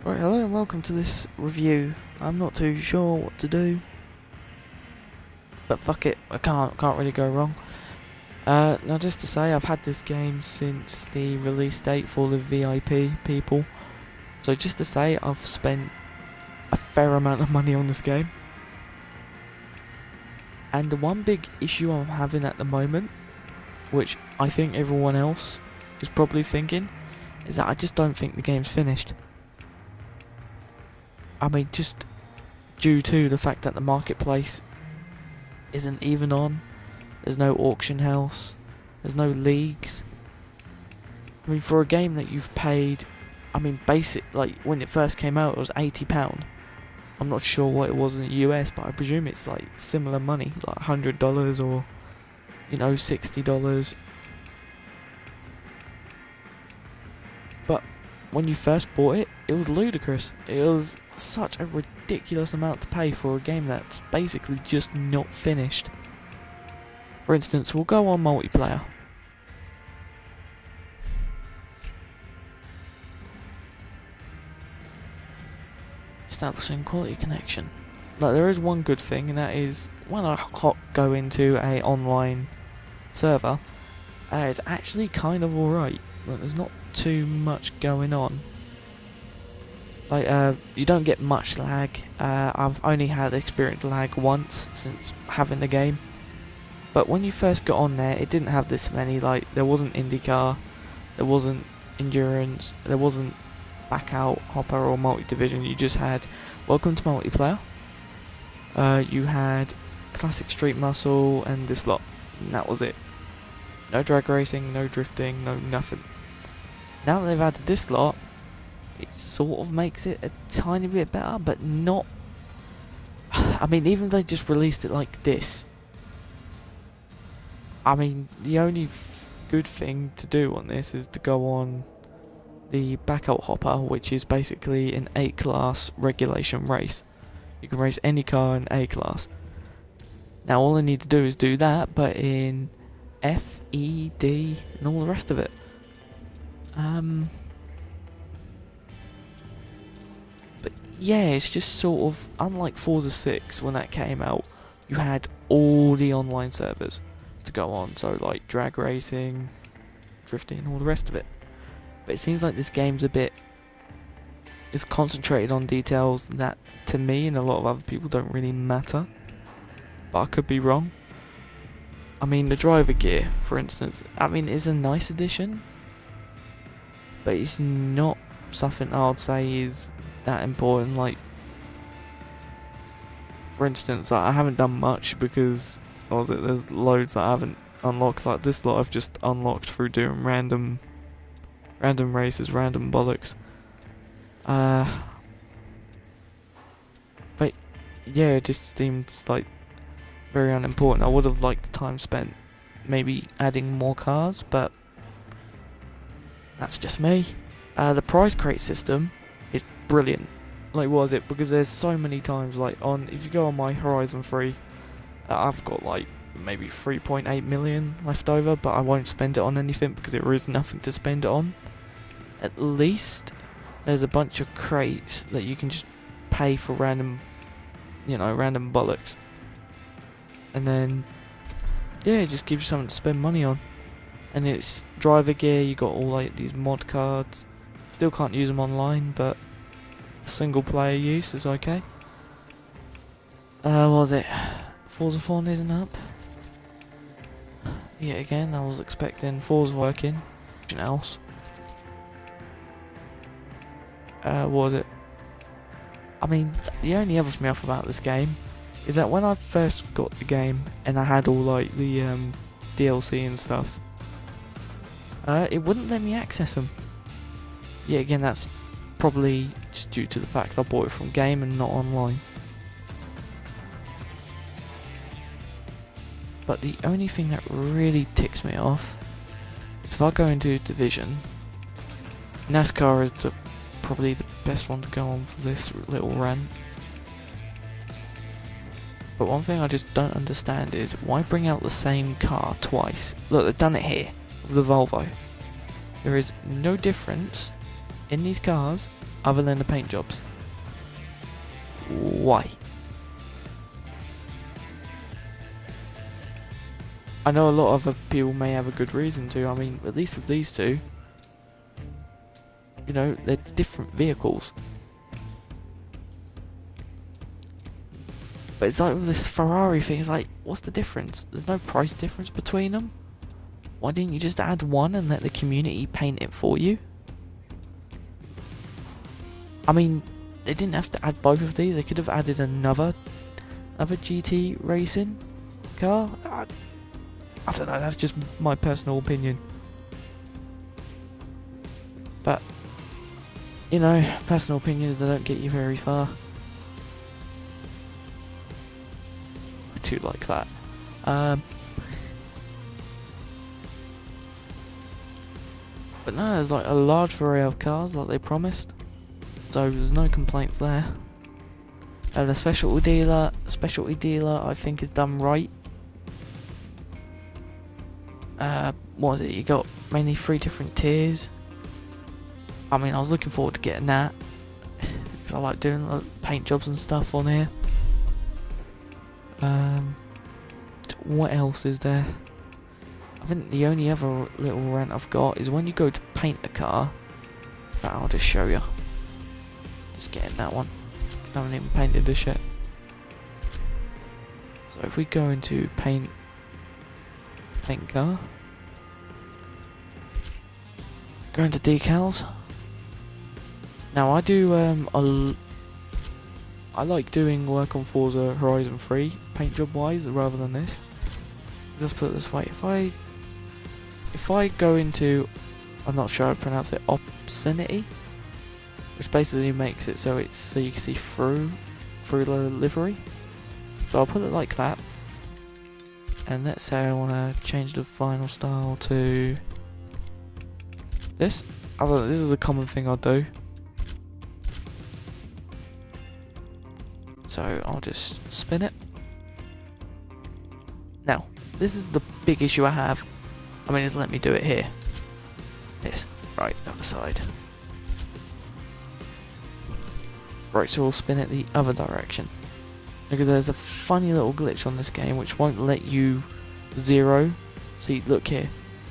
Right, hello and welcome to this review. I'm not too sure what to do, but fuck it, I can't really go wrong. Now just to say, I've had this game since the release date for the VIP people. So just to say, I've spent a fair amount of money on this game. And the one big issue I'm having at the moment, which I think everyone else is probably thinking, is that I just don't think the game's finished. I mean, just due to the fact that the marketplace isn't even on, there's no auction house, there's no leagues. I mean, for a game that you've paid, I mean, like, when it first came out, it was £80. I'm not sure what it was in the US, but I presume it's, like, similar money, like $100 or, you know, $60. But when you first bought it, it was ludicrous. It was such a ridiculous amount to pay for a game that's basically just not finished. For instance, we'll go on multiplayer. Establishing quality connection. Like, there is one good thing, and that is when I go into a online server, it's actually kind of alright. Like, there's not too much going on. Like, you don't get much lag. I've only had experienced lag once since having the game. But when you first got on there, it didn't have this many. Like, there wasn't IndyCar, there wasn't Endurance, there wasn't Back Out, Hopper or Multi-Division. You just had Welcome to Multiplayer. You had Classic Street Muscle and this lot. And that was it. No drag racing, no drifting, no nothing. Now that they've added this lot, it sort of makes it a tiny bit better, but not... I mean, even if they just released it like this, I mean, the only good thing to do on this is to go on the Backout Hopper, which is basically an A-class regulation race. You can race any car in A-class. Now all I need to do is do that, but in F, E, D, and all the rest of it. But yeah, it's just sort of, unlike Forza 6 when that came out, you had all the online servers to go on, so like drag racing, drifting, and all the rest of it. But it seems like this game's it's concentrated on details that, to me and a lot of other people, don't really matter. But I could be wrong. I mean, the driver gear, for instance, I mean, is a nice addition, but it's not something I would say is that important. Like, for instance, I haven't done much because there's loads that I haven't unlocked. Like this lot I've just unlocked through doing random races, random bollocks. But yeah, it just seems like very unimportant. I would have liked the time spent maybe adding more cars, but that's just me. The prize crate system is brilliant. Like, was it? Because there's so many times, like, if you go on my Horizon 3, I've got like maybe 3.8 million left over, but I won't spend it on anything because there is nothing to spend it on. At least there's a bunch of crates that you can just pay for random bollocks. And then, yeah, it just gives you something to spend money on. And it's driver gear, you got all like these mod cards. Still can't use them online, but single player use is okay. What was it? Forza 4 isn't up. Yet again, I was expecting Forza working. Something else. What was it? I mean, the only other thing off about this game is that when I first got the game and I had all like the DLC and stuff, it wouldn't let me access them. Yeah, again, that's probably just due to the fact I bought it from game and not online. But the only thing that really ticks me off is if I go into Division, NASCAR is probably the best one to go on for this little rant. But one thing I just don't understand is why bring out the same car twice? Look, they've done it here with the Volvo. There is no difference in these cars other than the paint jobs. Why? I know a lot of other people may have a good reason to. I mean, at least with these two, you know, they're different vehicles. But it's like with this Ferrari thing, it's like, what's the difference? There's no price difference between them. Why didn't you just add one and let the community paint it for you? I mean, they didn't have to add both of these. They could have added another GT racing car. I don't know, that's just my personal opinion. But, you know, personal opinions, they don't get you very far. I do like that. But no, there's like a large variety of cars like they promised. So there's no complaints there. The specialty dealer I think is done right. What is it? You got mainly 3 different tiers. I mean, I was looking forward to getting that because I like doing paint jobs and stuff on here. What else is there? I think the only other little rant I've got is when you go to paint a car. In fact, I'll just show you. Just getting that one. I haven't even painted this yet. So if we go into paint car, go into decals. Now I do I like doing work on Forza Horizon 3 paint job wise rather than this. Let's put it this way: if I go into, I'm not sure how to pronounce it, obscenity, which basically makes it so you can see through the livery. So I'll put it like that, and let's say I want to change the vinyl style to this. I don't know, this is a common thing I'll do. So I'll just spin it. Now, this is the big issue I have. I mean, it's let me do it here. Yes, right, other side. Right, so we'll spin it the other direction. Because there's a funny little glitch on this game which won't let you zero. See, look here.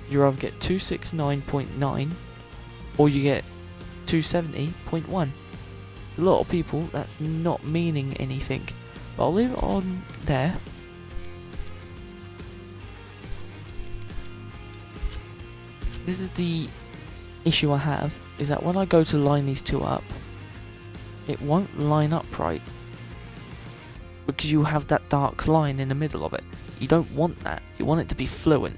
You either get 269.9 or you get 270.1. To a lot of people, that's not meaning anything. But I'll leave it on there. This is the issue I have, is that when I go to line these two up, it won't line up right. Because you have that dark line in the middle of it. You don't want that. You want it to be fluent.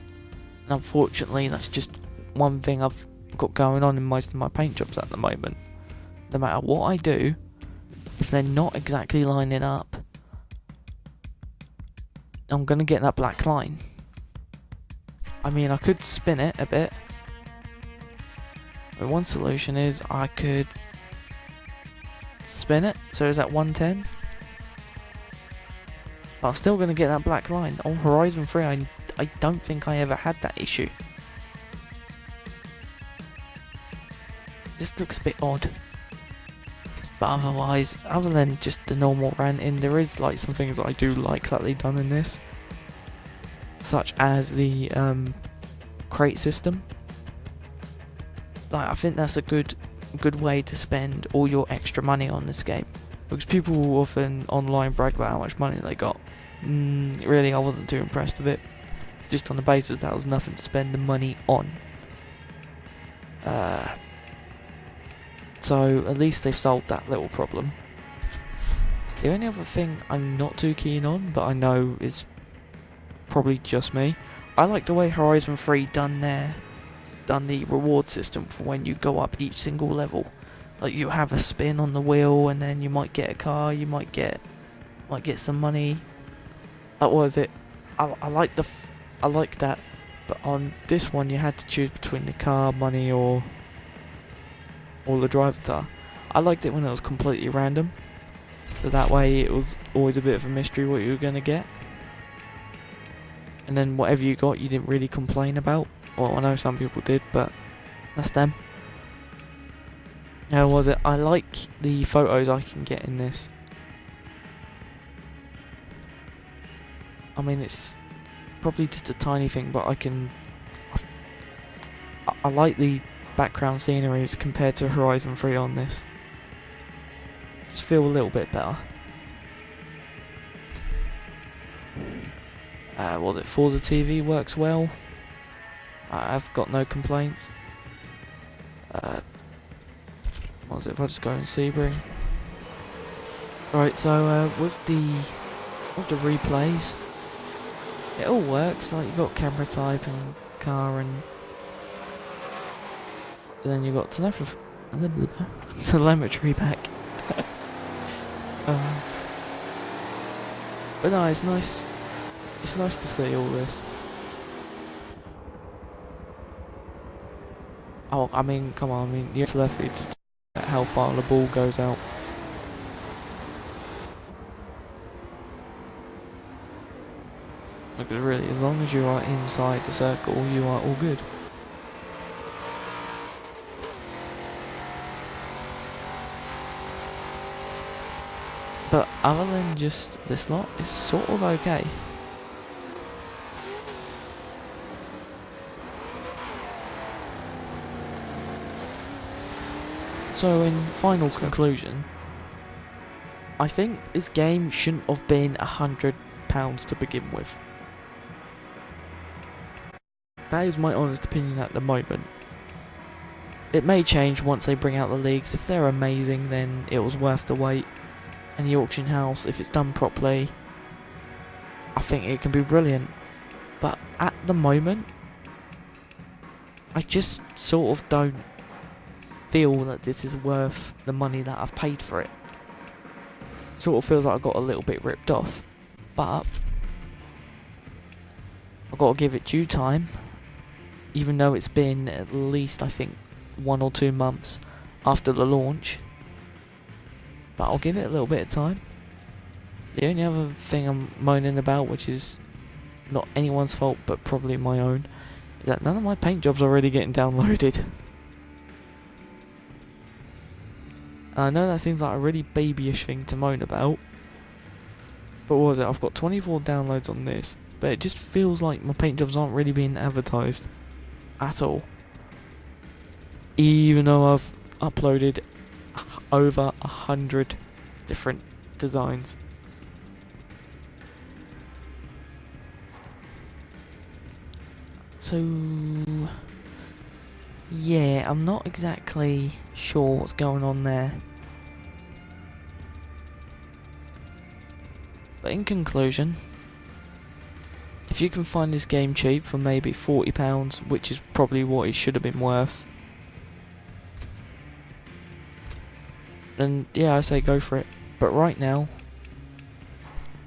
And unfortunately, that's just one thing I've got going on in most of my paint jobs at the moment. No matter what I do, if they're not exactly lining up, I'm going to get that black line. I mean, I could spin it a bit. But one solution is I could spin it, so it's at 110. But I'm still going to get that black line. On Horizon 3, I don't think I ever had that issue. It just looks a bit odd. But otherwise, other than just the normal ranting, there is like some things that I do like that they've done in this. Such as the crate system. Like, I think that's a good way to spend all your extra money on this game. Because people will often online brag about how much money they got. Really, I wasn't too impressed with it. Just on the basis that was nothing to spend the money on. So, at least they've solved that little problem. The only other thing I'm not too keen on, but I know is probably just me, I like the way Horizon 3 done the reward system for when you go up each single level. Like, you have a spin on the wheel, and then you might get a car, you might get some money. What was it? I like that, but on this one you had to choose between the car, money, or the driver tar. I liked it when it was completely random, so that way it was always a bit of a mystery what you were going to get. And then whatever you got, you didn't really complain about. Well, I know some people did, but that's them. How was it? I like the photos I can get in this. I mean, it's probably just a tiny thing, but I like the background sceneries compared to Horizon 3 on this. Just feel a little bit better. Was it Forza TV works well? I've got no complaints. What was it if I just go in Sebring? Right, so with the replays, it all works. Like, you've got camera type and car, and then you've got telemetry back. But no, it's nice. It's nice to see all this. Oh, I mean, come on, I mean, you have to left it to how far the ball goes out. Because really, as long as you are inside the circle, you are all good. But other than just this lot, it's sort of okay. So in final conclusion, I think this game shouldn't have been £100 to begin with. That is my honest opinion at the moment. It may change once they bring out the leagues. If they're amazing, then it was worth the wait. And the auction house, if it's done properly, I think it can be brilliant. But at the moment, I just sort of don't feel that this is worth the money that I've paid for it. Sort of feels like I got a little bit ripped off. But I've got to give it due time. Even though it's been at least, I think, 1 or 2 months after the launch. But I'll give it a little bit of time. The only other thing I'm moaning about, which is not anyone's fault but probably my own, is that none of my paint jobs are already getting downloaded. And I know that seems like a really babyish thing to moan about. But what was it? I've got 24 downloads on this, but it just feels like my paint jobs aren't really being advertised at all. Even though I've uploaded over 100 different designs. So yeah, I'm not exactly sure what's going on there. But in conclusion, if you can find this game cheap for maybe £40, which is probably what it should have been worth, then yeah, I say go for it. But right now,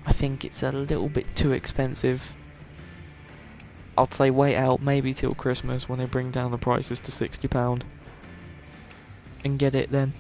I think it's a little bit too expensive. I'd say wait out maybe till Christmas when they bring down the prices to £60 and get it then.